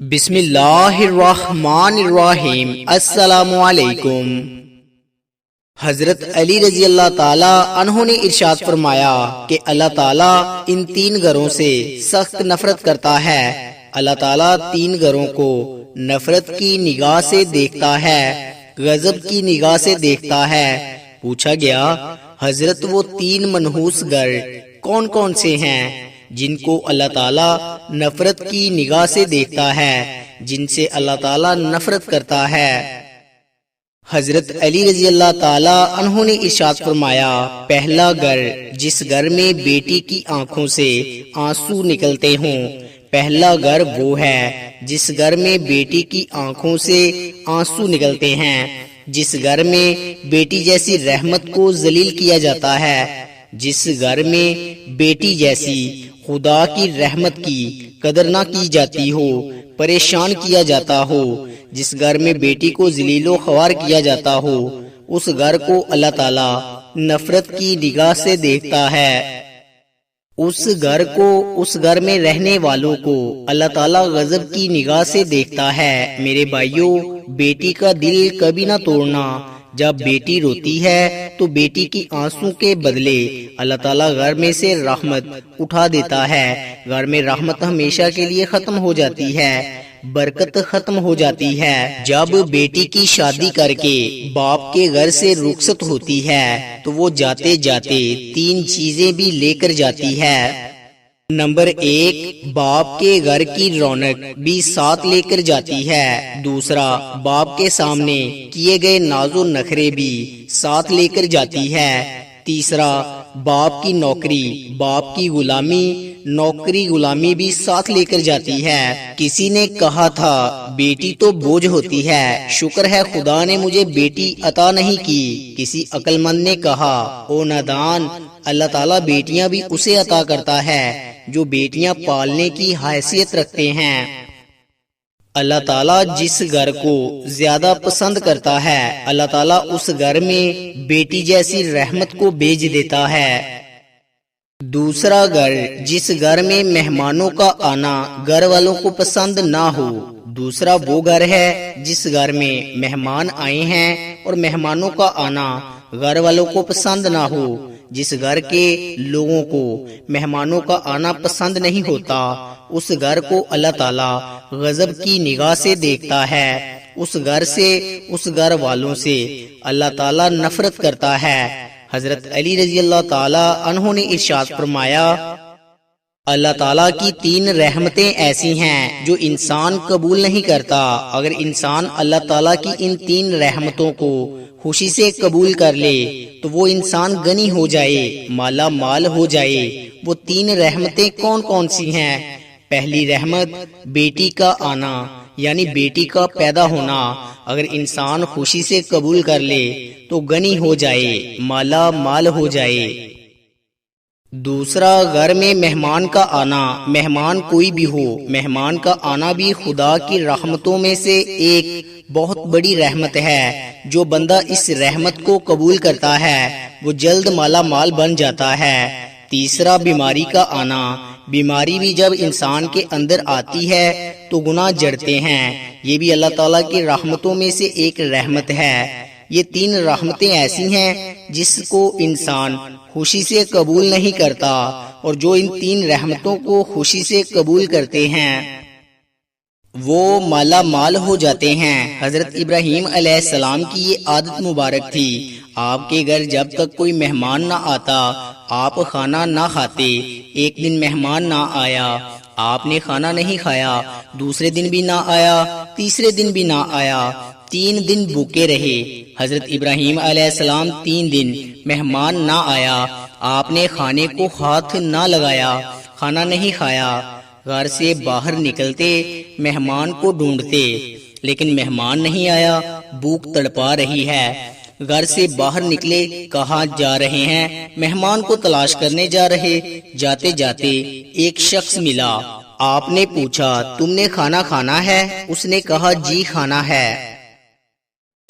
بسم اللہ الرحمن الرحیم۔ السلام علیکم۔ حضرت علی رضی اللہ تعالی عنہ نے ارشاد فرمایا کہ اللہ تعالیٰ ان تین گھروں سے سخت نفرت کرتا ہے۔ اللہ تعالیٰ تین گھروں کو نفرت کی نگاہ سے دیکھتا ہے، غضب کی نگاہ سے دیکھتا ہے۔ پوچھا گیا حضرت وہ تین منحوس گھر کون کون سے ہیں جن کو اللہ تعالیٰ نفرت کی نگاہ سے دیکھتا ہے، جن سے اللہ تعالیٰ نفرت کرتا ہے؟ حضرت علی رضی اللہ تعالی عنہ نے ارشاد فرمایا، پہلا گھر جس گھر میں بیٹی کی آنکھوں سے آنسو نکلتے ہوں، پہلا گھر وہ ہے جس گھر میں بیٹی کی آنکھوں سے آنسو نکلتے ہیں، جس گھر میں بیٹی جیسی رحمت کو ذلیل کیا جاتا ہے، جس گھر میں بیٹی جیسی خدا کی رحمت کی قدر نہ کی جاتی ہو، پریشان کیا جاتا ہو، جس گھر میں بیٹی کو ذلیل و خوار کیا جاتا ہو، اس گھر کو اللہ تعالیٰ نفرت کی نگاہ سے دیکھتا ہے۔ اس گھر کو، اس گھر میں رہنے والوں کو اللہ تعالیٰ غضب کی نگاہ سے دیکھتا ہے۔ میرے بھائیوں، بیٹی کا دل کبھی نہ توڑنا۔ جب بیٹی روتی ہے تو بیٹی کی آنسو کے بدلے اللہ تعالیٰ گھر میں سے رحمت اٹھا دیتا ہے۔ گھر میں رحمت ہمیشہ کے لیے ختم ہو جاتی ہے، برکت ختم ہو جاتی ہے۔ جب بیٹی کی شادی کر کے باپ کے گھر سے رخصت ہوتی ہے تو وہ جاتے جاتے تین چیزیں بھی لے کر جاتی ہے۔ نمبر 1، باپ کے گھر کی رونق بھی ساتھ لے کر جاتی ہے۔ دوسرا، باپ کے سامنے کیے گئے ناز و نخرے بھی ساتھ لے کر جاتی ہے۔ تیسرا، باپ کی نوکری، باپ کی غلامی، نوکری غلامی بھی ساتھ لے کر جاتی ہے۔ کسی نے کہا تھا بیٹی تو بوجھ ہوتی ہے، شکر ہے خدا نے مجھے بیٹی عطا نہیں کی۔ کسی عقل مند نے کہا، او نادان، اللہ تعالیٰ بیٹیاں بھی اسے عطا کرتا ہے جو بیٹیاں پالنے کی حیثیت رکھتے ہیں۔ اللہ تعالیٰ جس گھر کو زیادہ پسند کرتا ہے، اللہ تعالیٰ اس گھر میں بیٹی جیسی رحمت کو بھیج دیتا ہے۔ دوسرا گھر جس گھر میں مہمانوں کا آنا گھر والوں کو پسند نہ ہو، دوسرا وہ گھر ہے جس گھر میں مہمان آئے ہیں اور مہمانوں کا آنا گھر والوں کو پسند نہ ہو۔ جس گھر کے لوگوں کو مہمانوں کا آنا پسند نہیں ہوتا، اس گھر کو اللہ تعالیٰ غضب کی نگاہ سے دیکھتا ہے۔ اس گھر سے، اس گھر والوں سے اللہ تعالیٰ نفرت کرتا ہے۔ حضرت علی رضی اللہ تعالی عنہ نے ارشاد فرمایا، اللہ تعالیٰ کی تین رحمتیں ایسی ہیں جو انسان قبول نہیں کرتا۔ اگر انسان اللہ تعالیٰ کی ان تین رحمتوں کو خوشی سے قبول کر لے تو وہ انسان غنی ہو جائے، مالا مال ہو جائے۔ وہ تین رحمتیں کون کون سی ہیں؟ پہلی رحمت بیٹی کا آنا، یعنی بیٹی کا پیدا ہونا۔ اگر انسان خوشی سے قبول کر لے تو غنی ہو جائے، مالا مال ہو جائے۔ دوسرا، گھر میں مہمان کا آنا، مہمان کوئی بھی ہو، مہمان کا آنا بھی خدا کی رحمتوں میں سے ایک بہت بڑی رحمت ہے۔ جو بندہ اس رحمت کو قبول کرتا ہے وہ جلد مالا مال بن جاتا ہے۔ تیسرا، بیماری کا آنا، بیماری بھی جب انسان کے اندر آتی ہے تو گناہ جڑتے ہیں، یہ بھی اللہ تعالیٰ کی رحمتوں میں سے ایک رحمت ہے۔ یہ تین رحمتیں ایسی ہیں جس کو انسان خوشی سے قبول نہیں کرتا، اور جو ان تین رحمتوں کو خوشی سے قبول کرتے ہیں وہ مالا مال ہو جاتے ہیں۔ حضرت ابراہیم علیہ السلام کی یہ عادت مبارک تھی، آپ کے گھر جب تک کوئی مہمان نہ آتا آپ کھانا نہ کھاتے۔ ایک دن مہمان نہ آیا، آپ نے کھانا نہیں کھایا، دوسرے دن بھی نہ آیا، تیسرے دن بھی نہ آیا، 3 دن بھوکے رہے۔ حضرت ابراہیم علیہ السلام 3 دن مہمان نہ آیا، آپ نے کھانے کو ہاتھ نہ لگایا، کھانا نہیں کھایا۔ گھر سے باہر نکلتے مہمان کو ڈھونڈتے، لیکن مہمان نہیں آیا، بھوک تڑپا رہی ہے۔ گھر سے باہر نکلے، کہاں جا رہے ہیں؟ مہمان کو تلاش کرنے جا رہے۔ جاتے جاتے ایک شخص ملا، آپ نے پوچھا تم نے کھانا کھانا ہے؟ اس نے کہا جی کھانا ہے۔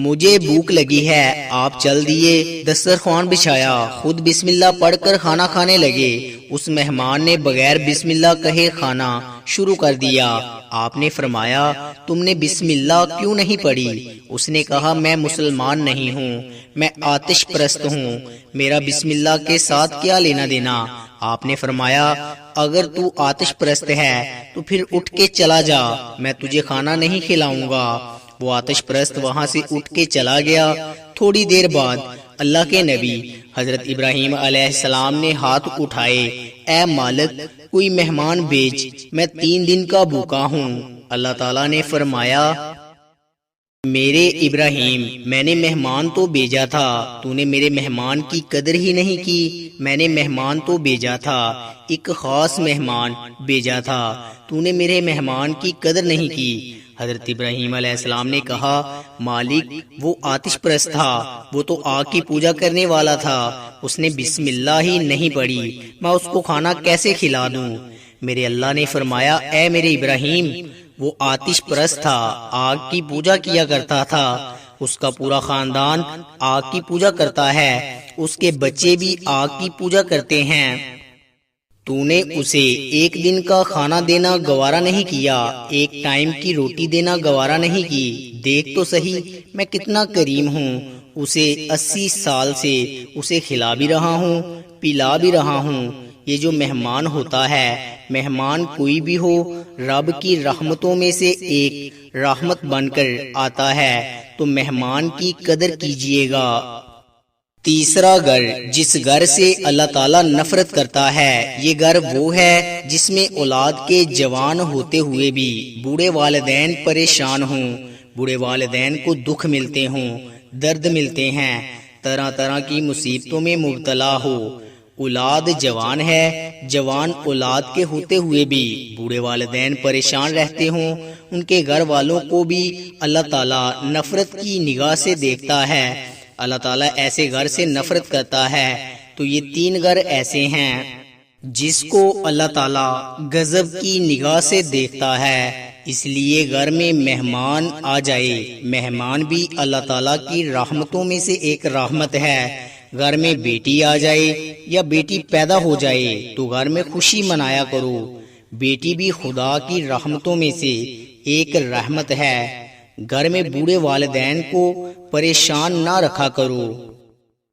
مجھے بھوک لگی ہے، آپ چل دیے، دسترخوان بچھایا، خود بسم اللہ پڑھ کر کھانا کھانے لگے۔ اس مہمان نے بغیر بسم اللہ کہے کھانا شروع کر دیا۔ آپ نے فرمایا تم نے بسم اللہ کیوں نہیں پڑھی؟ اس نے کہا میں مسلمان نہیں ہوں، میں آتش پرست ہوں، میرا بسم اللہ کے ساتھ کیا لینا دینا؟ آپ نے فرمایا اگر تو آتش پرست ہے تو پھر اٹھ کے چلا جا، میں تجھے کھانا نہیں کھلاؤں گا۔ وہ آتش پرست وہاں سے اٹھ کے چلا گیا۔ تھوڑی دیر بعد اللہ کے نبی حضرت ابراہیم علیہ السلام نے ہاتھ اٹھائے، اے مالک کوئی مہمان بھیج، میں 3 دن کا بھوکا ہوں۔ اللہ تعالیٰ نے فرمایا میرے ابراہیم میں نے مہمان تو بھیجا تھا، تو نے میرے مہمان کی قدر ہی نہیں کی۔ میں نے مہمان تو بھیجا تھا، ایک خاص مہمان بھیجا تھا، تو نے میرے مہمان کی قدر نہیں کی۔ حضرت ابراہیم علیہ السلام نے کہا مالک وہ آتش پرست تھا، وہ تو آگ کی پوجا کرنے والا تھا، اس نے بسم اللہ ہی نہیں پڑھی، میں اس کو کھانا کیسے کھلا دوں؟ میرے اللہ نے فرمایا اے میرے ابراہیم وہ آتش پرست تھا، آگ کی پوجا کیا کرتا تھا، اس کا پورا خاندان آگ کی پوجا کرتا ہے، اس کے بچے بھی آگ کی پوجا کرتے ہیں، تو نے اسے ایک دن کا کھانا دینا گوارا نہیں کیا، ایک ٹائم کی روٹی دینا گوارا نہیں کی۔ دیکھ تو صحیح میں کتنا کریم ہوں، اسے 80 سال سے اسے کھلا بھی رہا ہوں، پلا بھی رہا ہوں۔ یہ جو مہمان ہوتا ہے، مہمان کوئی بھی ہو، رب کی رحمتوں میں سے ایک رحمت بن کر آتا ہے، تو مہمان کی قدر کیجیے گا۔ تیسرا گھر جس گھر سے اللہ تعالیٰ نفرت کرتا ہے، یہ گھر وہ ہے جس میں اولاد کے جوان ہوتے ہوئے بھی بوڑھے والدین پریشان ہوں، بوڑھے والدین کو دکھ ملتے ہوں، درد ملتے ہیں، طرح طرح کی مصیبتوں میں مبتلا ہو۔ اولاد جوان ہے، جوان اولاد کے ہوتے ہوئے بھی بوڑھے والدین پریشان رہتے ہوں، ان کے گھر والوں کو بھی اللہ تعالیٰ نفرت کی نگاہ سے دیکھتا ہے۔ اللہ تعالیٰ ایسے گھر سے نفرت کرتا ہے۔ تو یہ 3 گھر ایسے ہیں جس کو اللہ تعالیٰ غضب کی نگاہ سے دیکھتا ہے، اس لیے گھر میں مہمان آ جائے، مہمان بھی اللہ تعالیٰ کی رحمتوں میں سے ایک رحمت ہے۔ گھر میں بیٹی آ جائے یا بیٹی پیدا ہو جائے تو گھر میں خوشی منایا کرو، بیٹی بھی خدا کی رحمتوں میں سے ایک رحمت ہے۔ گھر میں بوڑھے والدین کو پریشان نہ رکھا کرو،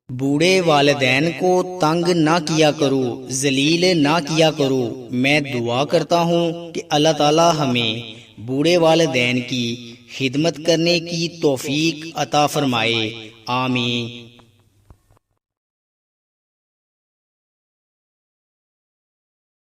بوڑھے والدین کو تنگ نہ کیا کرو، ذلیل نہ کیا کرو۔ میں دعا کرتا ہوں کہ اللہ تعالی ہمیں بوڑھے والدین کی خدمت کرنے کی توفیق عطا فرمائے، آمین۔